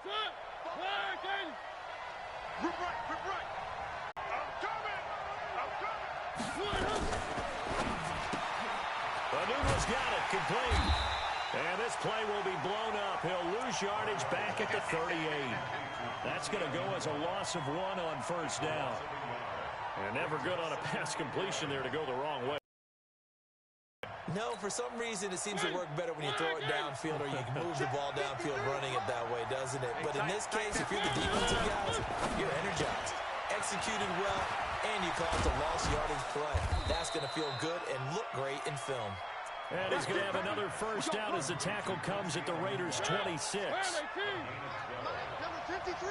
Rip right. I'm coming. Manuva's got it, complete. And this play will be blown up. He'll lose yardage back at the 38. That's going to go as a loss of 1 on first down. And never good on a pass completion there to go the wrong way. No, for some reason it seems to work better when you throw it downfield or you can move the ball downfield running it that way, doesn't it? But in this case, if you're the defensive guys, you're energized, executing well, and you caused a lost yardage play. That's going to feel good and look great in film. And he's going to have another first down as the tackle comes at the Raiders' 26. Number 53, 53.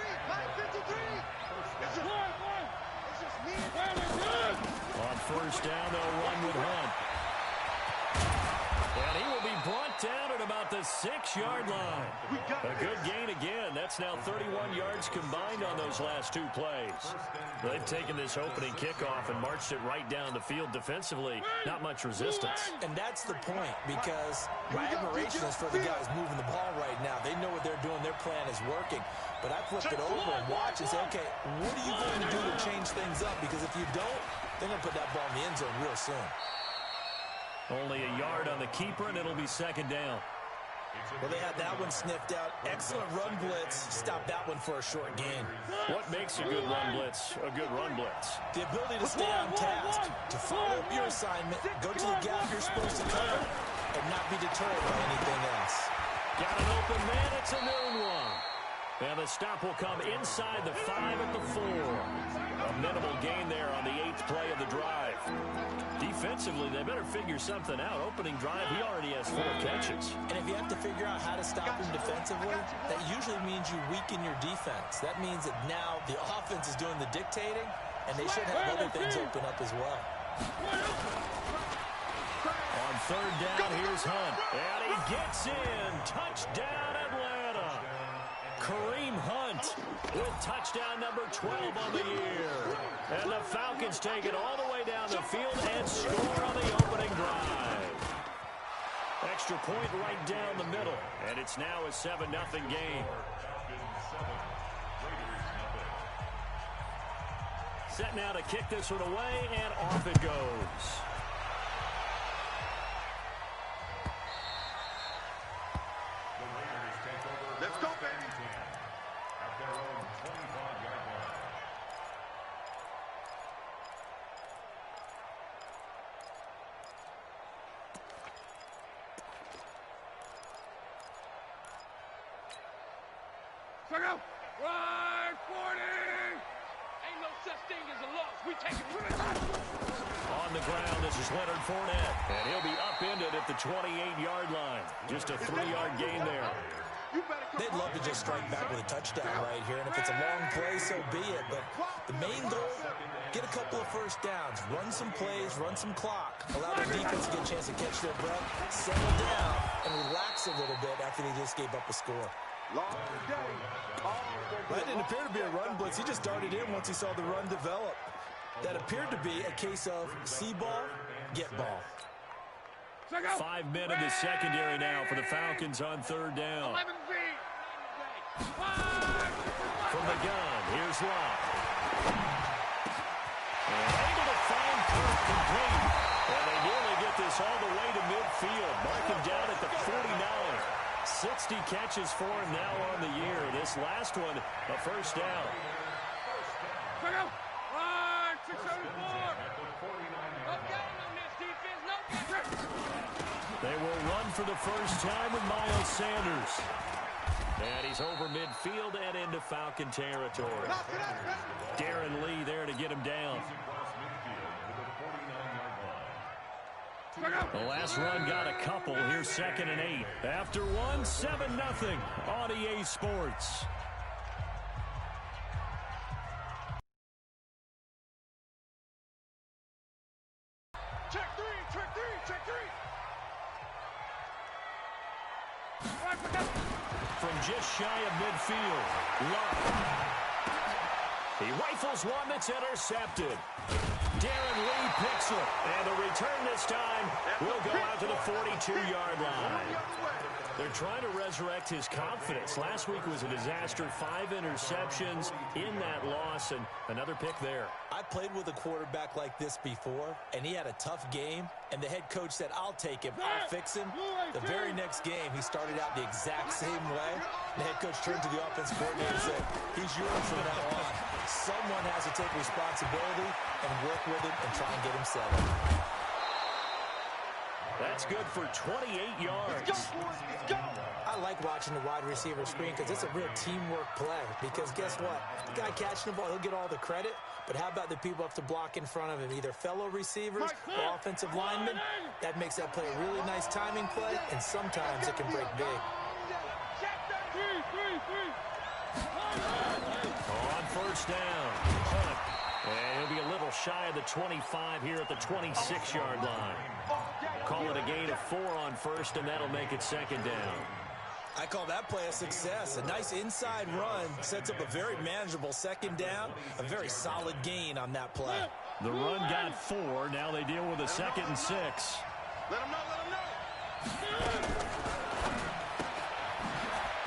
On first down, they'll run with Hunt. And he will be brought down at about the 6-yard line. A good gain again. That's now 31 yards combined on those last 2 plays. They've taken this opening kickoff and marched it right down the field defensively. Not much resistance. And that's the point, because my admiration is for the guys moving the ball right now. They know what they're doing. Their plan is working. But I flip it over and watch and say, okay, what are you going to do to change things up? Because if you don't, they're going to put that ball in the end zone real soon. Only a yard on the keeper, and it'll be second down. Well, they had that one sniffed out. Excellent run blitz. Stop that one for a short gain. What makes a good run blitz a good run blitz? The ability to stay on task, to follow up your assignment, go to the gap you're supposed to cover, and not be deterred by anything else. Got an open man. It's a noon one. And the stop will come inside the 5 at the 4. A minimal gain there on the 8th play of the drive. Defensively, they better figure something out. Opening drive, he already has 4 catches. And if you have to figure out how to stop him defensively, that usually means you weaken your defense. That means that now the offense is doing the dictating, and they should have other things open up as well. On third down, here's Hunt. And he gets in. Touchdown, Atlanta. Kareem Hunt with touchdown number 12 on the year. And the Falcons take it all the way down the field and score on the opening drive. Extra point right down the middle. And it's now a 7-0 game. Set now to kick this one away, and off it goes. Let's go, baby. Check out. Right, 40. Ain't no such thing as a loss. We take it. On the ground, this is Leonard Fournette. And he'll be upended at the 28-yard line. Just a 3-yard gain there. They'd love to just strike back with a touchdown right here, and if it's a long play, so be it. But the main goal, get a couple of first downs, run some plays, run some clock, allow the defense to get a chance to catch their breath, settle down, and relax a little bit after they just gave up a score. That didn't appear to be a run blitz. He just darted in once he saw the run develop. That appeared to be a case of see ball, get ball. 5 men in the secondary now for the Falcons on third down. From the gun, here's Locke. And able to find Kirk complete. And they nearly get this all the way to midfield. Mark him down at the 49. 60 catches for him now on the year. This last one, a first down. They will run for the first time with Miles Sanders. And he's over midfield and into Falcon territory. Darren Lee there to get him down. The last run got a couple. Here's 2nd and 8. After one, 7-0 on EA Sports. Check three. From just shy of midfield, Love. He rifles one that's intercepted. Darren Lee picks it. And the return this time will go out to the 42-yard line. They're trying to resurrect his confidence. Last week was a disaster. 5 interceptions in that loss, and another pick there. I played with a quarterback like this before, and he had a tough game, and the head coach said, I'll take him, I'll fix him. The very next game, he started out the exact same way. The head coach turned to the offensive coordinator and said, he's yours from now on. Someone has to take responsibility and work with him and try and get him settled. That's good for 28 yards. Let's go, boys. Let's go. I like watching the wide receiver screen because it's a real teamwork play. Because guess what? The guy catching the ball, he'll get all the credit. But how about the people up to block in front of him? Either fellow receivers or offensive linemen. That makes that play a really nice timing play, and sometimes it can break big. On first down, Hunt. And he'll be a little shy of the 25 here at the 26-yard line. Call it a gain of 4 on first, and that'll make it second down. I call that play a success. A nice inside run sets up a very manageable second down. A very solid gain on that play. The run got 4. Now they deal with a 2nd and 6. Let him know, let him know.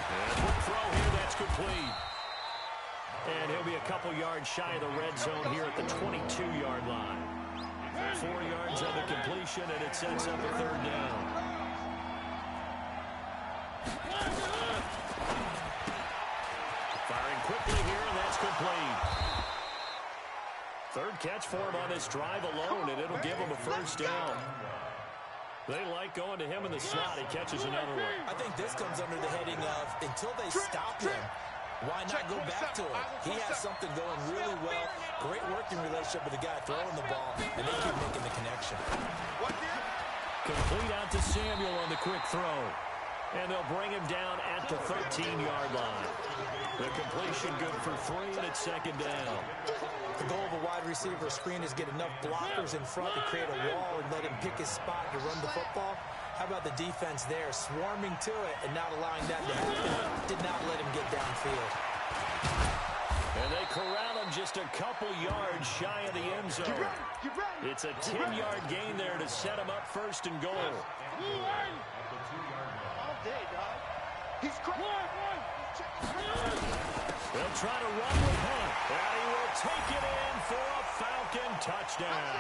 And a quick throw here, that's complete. And he'll be a couple yards shy of the red zone here at the 22-yard line. 4 yards on the completion, and it sets up a third down. Firing quickly here, and that's complete. Third catch for him on this drive alone, and it'll give him a first down. They like going to him in the slot. He catches another one. I think this comes under the heading of until they stop him, why not go back to him? He has something going really well. Great working relationship with the guy throwing the ball, and they keep making the connection. Complete out to Samuel on the quick throw. And they'll bring him down at the 13-yard line. The completion good for 3, and it's second down. The goal of a wide receiver screen is get enough blockers in front to create a wall and let him pick his spot to run the football. How about the defense there, swarming to it and not allowing that to happen? Did not let him get downfield. And they corral him just a couple yards shy of the end zone. It's a 10-yard gain there to set him up first and goal. All day, dog. He's crazy. They'll try to run with Hunt, and he will take it in for a Falcon touchdown.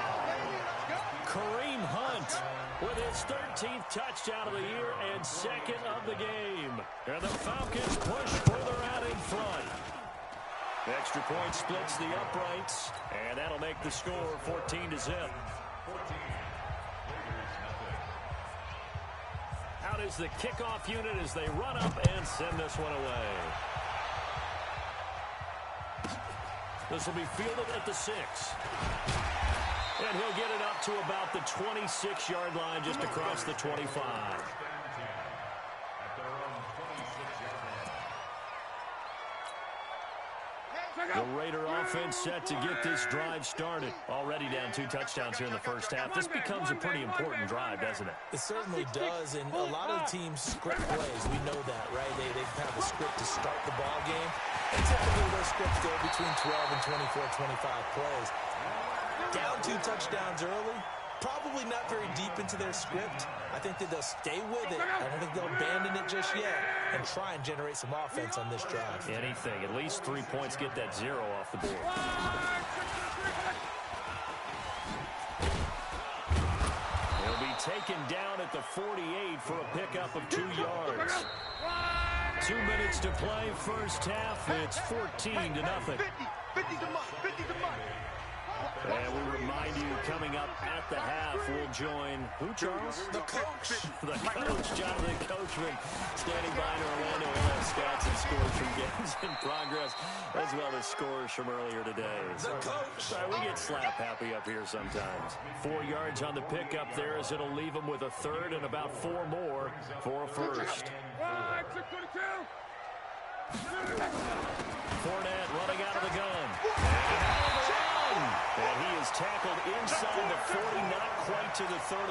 Kareem Hunt with his 13th touchdown of the year and 2nd of the game. And the Falcons push further out in front. Extra point splits the uprights, and that'll make the score 14-0. Out is the kickoff unit as they run up and send this one away. This will be fielded at the 6. And he'll get it up to about the 26-yard line just across the 25. The Raider offense set to get this drive started. Already down 2 touchdowns here in the first half. This becomes a pretty important drive, doesn't it? It certainly does, and a lot of teams script plays. We know that, right? They have a script to start the ball game. And typically those scripts go between 12 and 24, 25 plays. Down 2 touchdowns early, probably not very deep into their script. I think that they'll stay with it. I don't think they'll abandon it just yet and try and generate some offense on this drive. Anything. At least 3 points, get that 0 off the board. He'll be taken down at the 48 for a pickup of 2 yards. 2 minutes to play, first half. It's 14-0. 50 to money. 50 to money. And we remind you, coming up at the half, we'll join who, Charles? The coach. The coach, Jonathan Coachman, standing by in Orlando. We'll have stats and scores from games in progress, as well as scores from earlier today. The coach. We get slap happy up here sometimes. 4 yards on the pickup there, as it'll leave him with a third and about 4 more for a first. Fournette running out of the gun. And he is tackled inside the 40, not quite to the 35.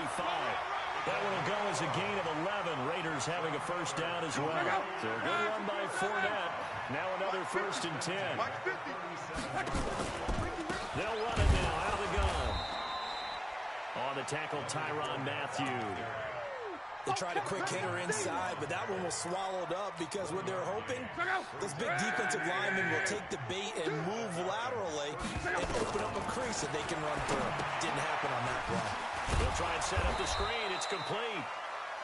That one will go as a gain of 11. Raiders having a first down as well. So a good run by Fournette. Now another 1st and 10. They'll run it now out of the gun. On the tackle, Tyrann Mathieu. They tried a quick hitter inside, but that one was swallowed up because what they're hoping, those big defensive linemen will take the bait and move laterally and open up a crease that they can run through. Didn't happen on that play. He'll try and set up the screen. It's complete.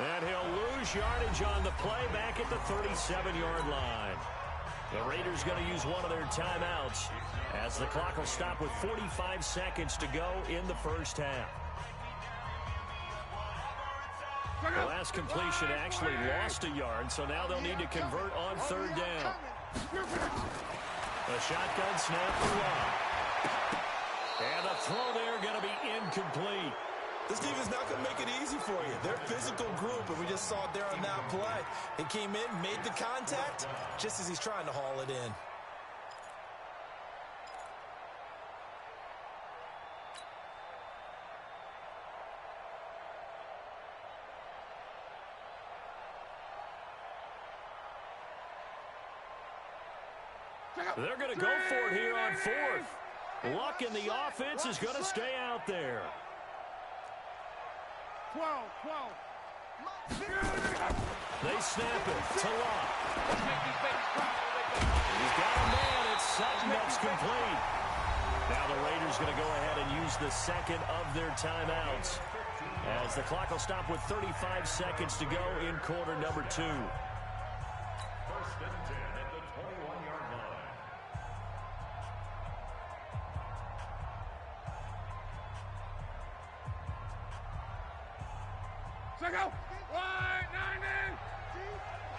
And he'll lose yardage on the play back at the 37-yard line. The Raiders going to use one of their timeouts as the clock will stop with 45 seconds to go in the first half. The last completion actually lost a yard, so now they'll need to convert on third down. The shotgun snap for Love. And the throw there going to be incomplete. This defense not going to make it easy for you. They're a physical group, and we just saw it there on that play. He came in, made the contact, just as he's trying to haul it in. They're going to go for it here on fourth. Luck in the offense is going to stay out there. 12. They snap it to Luck. Let's make these babies cry. He's got a man. It's Sutton. That's complete. Now the Raiders going to go ahead and use the second of their timeouts as the clock will stop with 35 seconds to go in quarter number 2. Go! 9 in!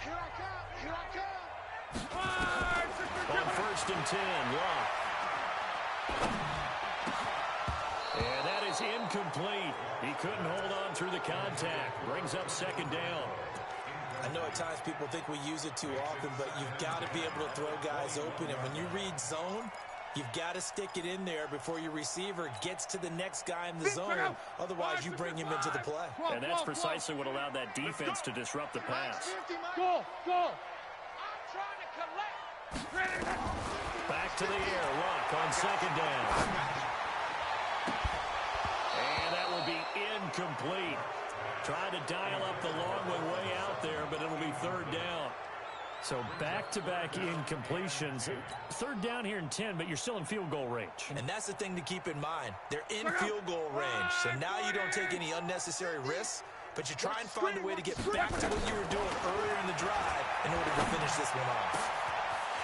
Here I come! 5, 6, On first and 10, Luck. And that is incomplete. He couldn't hold on through the contact. Brings up second down. I know at times people think we use it too often, but you've got to be able to throw guys open. And when you read zone, you've got to stick it in there before your receiver gets to the next guy in the zone. Otherwise, you bring him into the play. And that's precisely what allowed that defense to disrupt the pass. Go! I'm trying to collect. Back to the air. Luck on second down. And that will be incomplete. Trying to dial up the long one way out there, but it'll be third down. So back-to-back incompletions. Third down here in 10, but you're still in field goal range. And that's the thing to keep in mind. They're in field goal range. So now you don't take any unnecessary risks, but you try and find a way to get back to what you were doing earlier in the drive in order to finish this one off.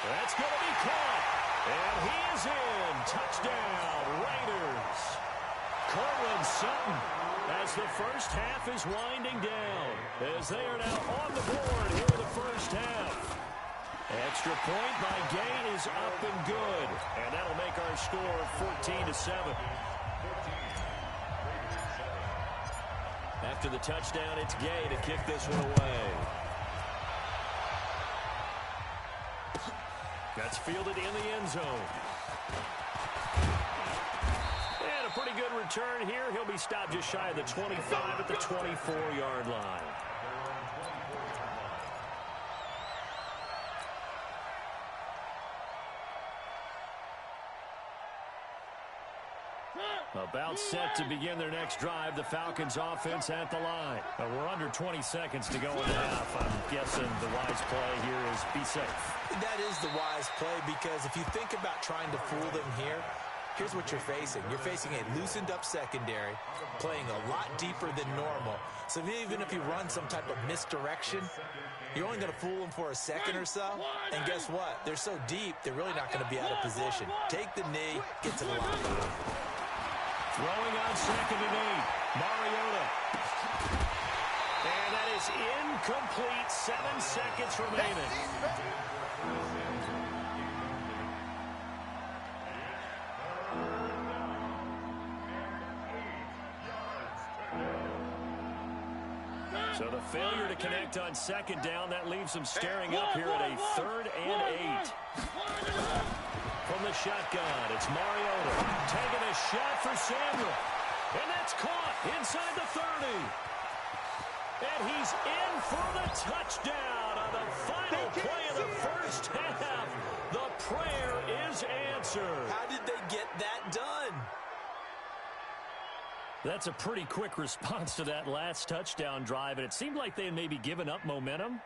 That's going to be caught. And he is in. Touchdown, Raiders. Cortland Sutton, as the first half is winding down, as they are now on the board here in the first half. Extra point by Gay is up and good, and that'll make our score 14-7. After the touchdown, it's Gay to kick this one away. That's fielded in the end zone. And a pretty good return here. He'll be stopped just shy of the 25 at the 24-yard line. About set to begin their next drive. The Falcons offense at the line. We're under 20 seconds to go in the half. I'm guessing the wise play here is be safe. That is the wise play, because if you think about trying to fool them here, here's what you're facing. You're facing a loosened up secondary, playing a lot deeper than normal. So even if you run some type of misdirection, you're only going to fool them for a second or so. And guess what? They're so deep, they're really not going to be out of position. Take the knee, get to the line. Throwing on second and 8, Mariota. And that is incomplete. 7 seconds remaining. So the failure to connect on second down, that leaves them staring up here at a 3rd and 8. From the shotgun, it's Mariota taking a shot for Samuel. And that's caught inside the 30. And he's in for the touchdown on the final play of the first half. The prayer is answered. How did they get that done? That's a pretty quick response to that last touchdown drive, and it seemed like they had maybe given up momentum.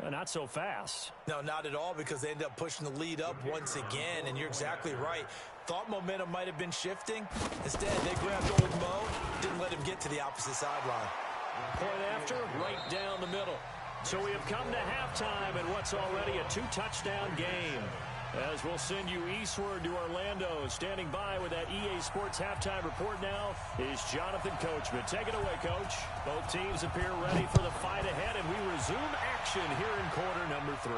Not so fast. No, not at all, because they ended up pushing the lead up once again, and you're exactly right. Thought momentum might have been shifting. Instead, they grabbed old Mo, didn't let him get to the opposite sideline. Point after, right down the middle. So we have come to halftime in what's already a 2-touchdown game. As we'll send you eastward to Orlando. Standing by with that EA Sports halftime report now is Jonathan Coachman. Take it away, Coach. Both teams appear ready for the fight ahead, and we resume action here in quarter number 3.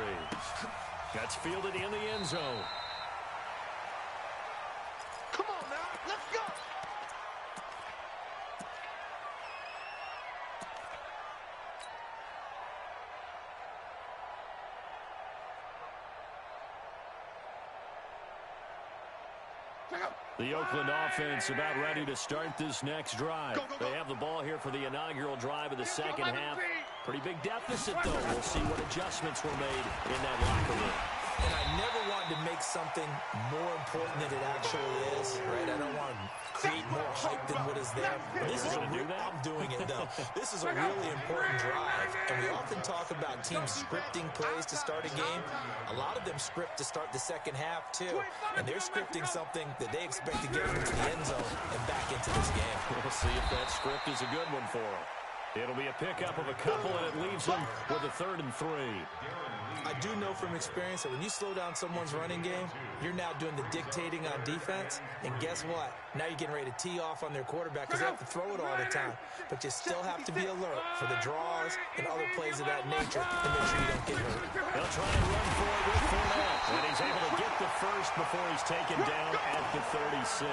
That's fielded in the end zone. Come on now, let's go. The Oakland offense about ready to start this next drive. They have the ball here for the inaugural drive of the second half. Pretty big deficit, though. We'll see what adjustments were made in that locker room. And I never wanted to make something more important than it actually is, right? I don't want to create more hype than what is there. This is I'm doing it, though. This is a really important drive. And we often talk about teams scripting plays to start a game. A lot of them script to start the second half, too. And they're scripting something that they expect to get into the end zone and back into this game. We'll see if that script is a good one for them. It'll be a pickup of a couple, and it leaves them with a 3rd and 3. I do know from experience that when you slow down someone's running game, you're now doing the dictating on defense. And guess what? Now you're getting ready to tee off on their quarterback because they have to throw it all the time. But you still have to be alert for the draws and other plays of that nature to make sure you don't get hurt. They'll try and run for it with Fournette. And he's able to get the first before he's taken down at the 36.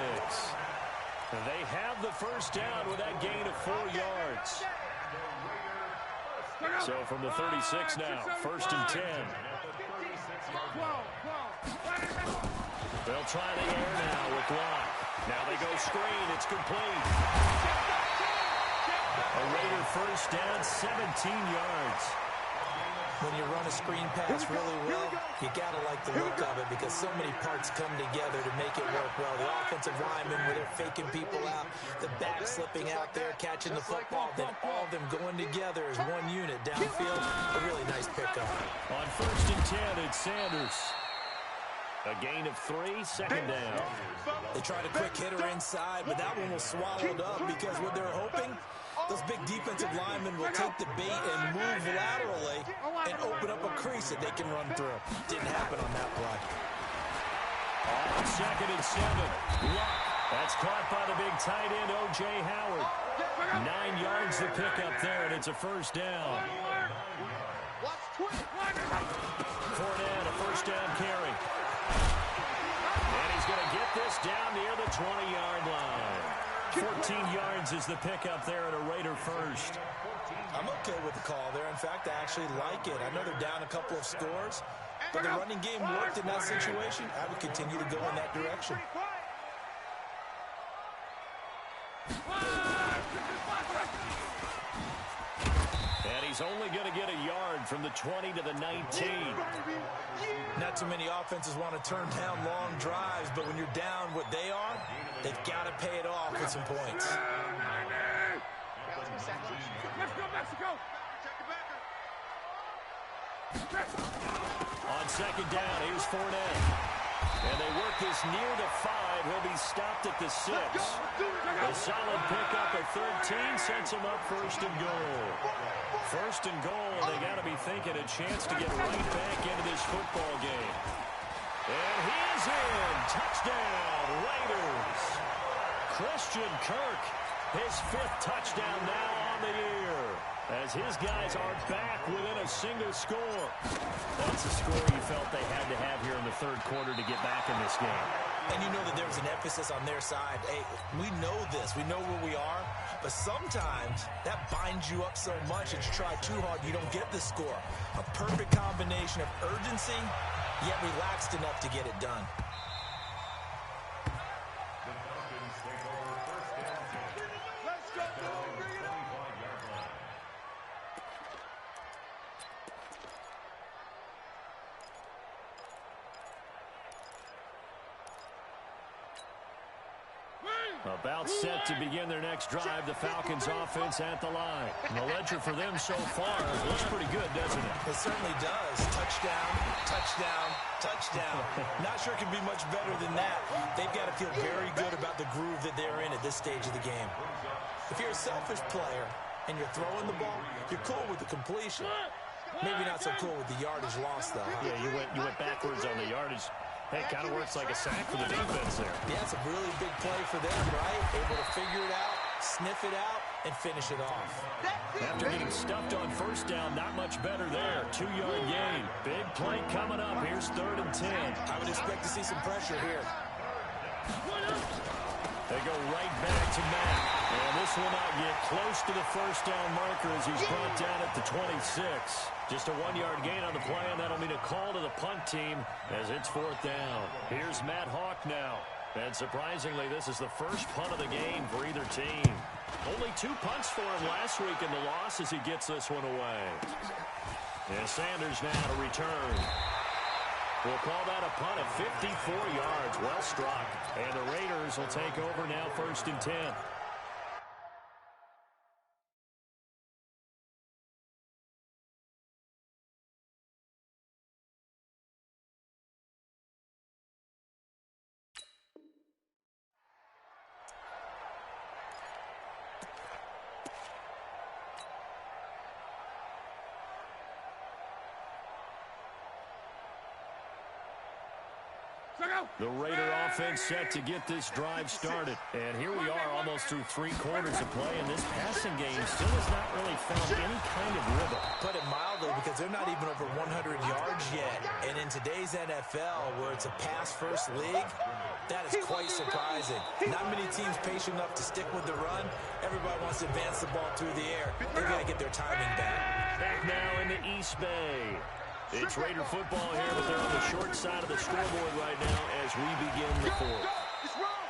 They have the first down with that gain of 4 yards. So from the 36 now, 1st and 10. They'll try the air now with Locke. Now they go screen. It's complete. A Raider first down, 17 yards. When you run a screen pass really well, you got to like the look of it because so many parts come together to make it work well. The offensive linemen, where they're faking people out, the back slipping out there, catching the football, then all of them going together as one unit downfield. A really nice pickup. On 1st and 10, it's Sanders. A gain of 3, 2nd down. They tried a quick hitter inside, but that one was swallowed up because what they're hoping, those big defensive linemen will take the bait and move laterally and open up a crease that they can run through. Didn't happen on that play. On 2nd and 7, Luck. That's caught by the big tight end, O.J. Howard. 9 yards to pick up there, and it's a first down. Fournette, a first down carry. And he's going to get this down near the 20-yard line. 14 yards is the pickup there at a Raider first. I'm okay with the call there. In fact, I actually like it. I know they're down a couple of scores, but the running game worked in that situation. I would continue to go in that direction. And he's only going to get a yard from the 20 to the 19. Not too many offenses want to turn down long drives, but when you're down what they are, they've got to pay it off with some points. Let's go, Mexico! On 2nd down, here's Fournette. And they work this near the 5. He'll be stopped at the 6. A solid pickup of 13 sets him up 1st and goal. 1st and goal, and they got to be thinking a chance to get right back into this football game. And he is in. Touchdown, Raiders. Christian Kirk, his 5th touchdown now on the year, as his guys are back within a single score. That's a score you felt they had to have here in the 3rd quarter to get back in this game. And you know that there was an emphasis on their side. Hey, we know this. We know where we are. But sometimes that binds you up so much that you try too hard, you don't get the score. A perfect combination of urgency, yet relaxed enough to get it done. About set to begin their next drive, the Falcons offense at the line. And the ledger for them so far looks pretty good, doesn't it? It certainly does. Touchdown, touchdown, touchdown. Not sure it can be much better than that. They've got to feel very good about the groove that they're in at this stage of the game. If you're a selfish player and you're throwing the ball, you're cool with the completion. Maybe not so cool with the yardage loss, though. Yeah, you went backwards on the yardage. Hey, it kind of works like a sack for the defense there. Yeah, it's a really big play for them, right? Able to figure it out, sniff it out, and finish it off. After getting stuffed on first down, not much better there. 2-yard gain. Big play coming up. Here's 3rd and 10. I would expect to see some pressure here. They go right back to Matt. And this will not get close to the first down marker as he's brought down at the 26. Just a 1-yard gain on the play, and that'll mean a call to the punt team as it's 4th down. Here's Matt Hawk now. And surprisingly, this is the first punt of the game for either team. Only 2 punts for him last week in the loss as he gets this one away. And Sanders now to return. We'll call that a punt of 54 yards. Well struck. And the Raiders will take over now 1st and 10. The Raider offense set to get this drive started. And here we are almost through 3 quarters of play, and this passing game still has not really found any kind of rhythm. Put it mildly, because they're not even over 100 yards yet. And in today's NFL, where it's a pass-first league, that is quite surprising. Not many teams patient enough to stick with the run. Everybody wants to advance the ball through the air. They've got to get their timing back. Back now in the East Bay. It's Raider football here, but they're on the short side of the scoreboard right now as we begin the 4th.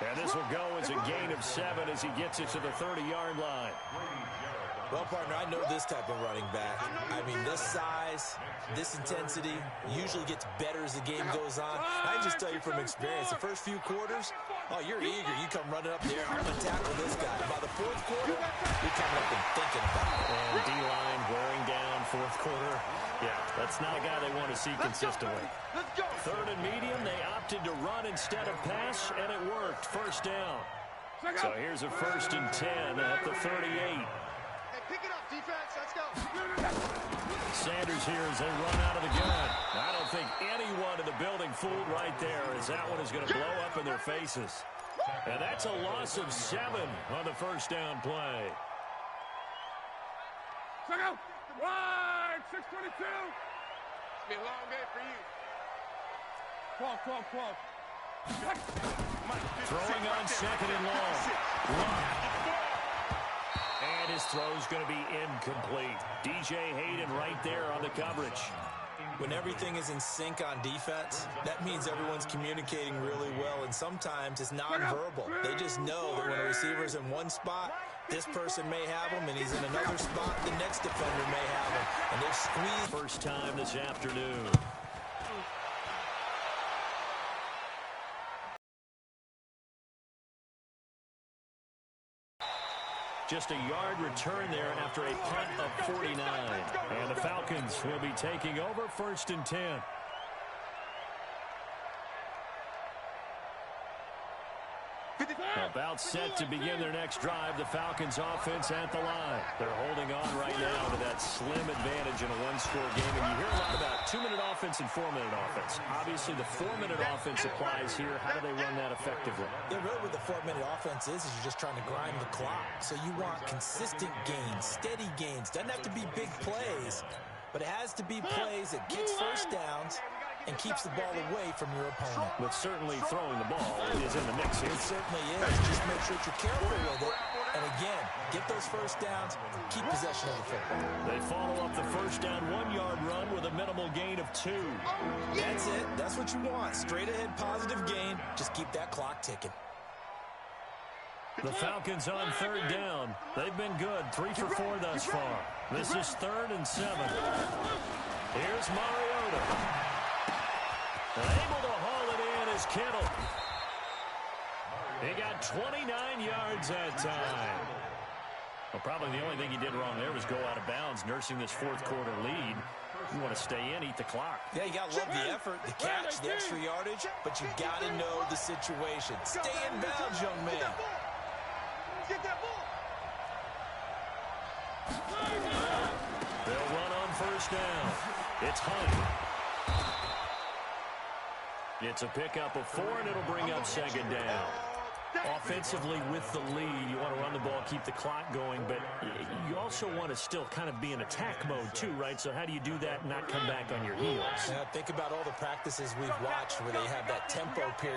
And this will go as a gain of 7 as he gets it to the 30-yard line. Well, partner, I know this type of running back. I mean, this size, this intensity usually gets better as the game goes on. I can just tell you from experience, the first few quarters, oh, you're eager. You come running up there. I'm going to tackle this guy. By the 4th quarter, you're coming up and thinking about it. And D-line wearing down 4th quarter. Yeah, that's not a guy they want to see consistently. 3rd and medium, they opted to run instead of pass, and it worked. 1st down. So here's a 1st and 10 at the 38. Pick it up, defense. Let's go. Sanders here as they run out of the gun. I don't think anyone in the building fooled right there, as that one is going to blow up in their faces. And that's a loss of 7 on the 1st down play. Wide, 622. It's be a long day for you. 12. Throwing on 2nd and long. And his throw's going to be incomplete. DJ Hayden right there on the coverage. When everything is in sync on defense, that means everyone's communicating really well, and sometimes it's nonverbal. They just know that when a receiver's in one spot, this person may have him, and he's in another spot, the next defender may have him. And they've squeezed. First time this afternoon. Just a yard return there after a punt of 49. And the Falcons will be taking over 1st and 10. About set to begin their next drive, the Falcons offense at the line. They're holding on right now to that slim advantage in a 1-score game. And you hear a lot about 2-minute offense and 4-minute offense. Obviously, the 4-minute offense applies here. How do they run that effectively? Yeah, really what the 4-minute offense is you're just trying to grind the clock. So you want consistent gains, steady gains. Doesn't have to be big plays, but it has to be plays that gets first downs and keeps the ball away from your opponent. But certainly throwing the ball is in the mix here. It certainly is. Just make sure that you're careful with it. And again, get those first downs, keep possession of the football. They follow up the first down 1-yard run with a minimal gain of 2. That's it. That's what you want. Straight ahead positive gain. Just keep that clock ticking. The Falcons on 3rd down. They've been good. 3 for 4 thus far. This is 3rd and 7. Here's Mariota. And able to haul it in is Kittle. He got 29 yards that time. Well, probably the only thing he did wrong there was go out of bounds, nursing this fourth quarter lead. You want to stay in, eat the clock. Yeah, you got to love the effort, the catch, the extra yardage, but you got to know the situation. Stay in bounds, young man. Get that ball. They'll run on first down. It's Hunt. It's a pickup of 4, and it'll bring up second down. Offensively with the lead, you want to run the ball, keep the clock going, but you also want to still kind of be in attack mode too, right? So how do you do that and not come back on your heels? Yeah, think about all the practices we've watched where they have that tempo period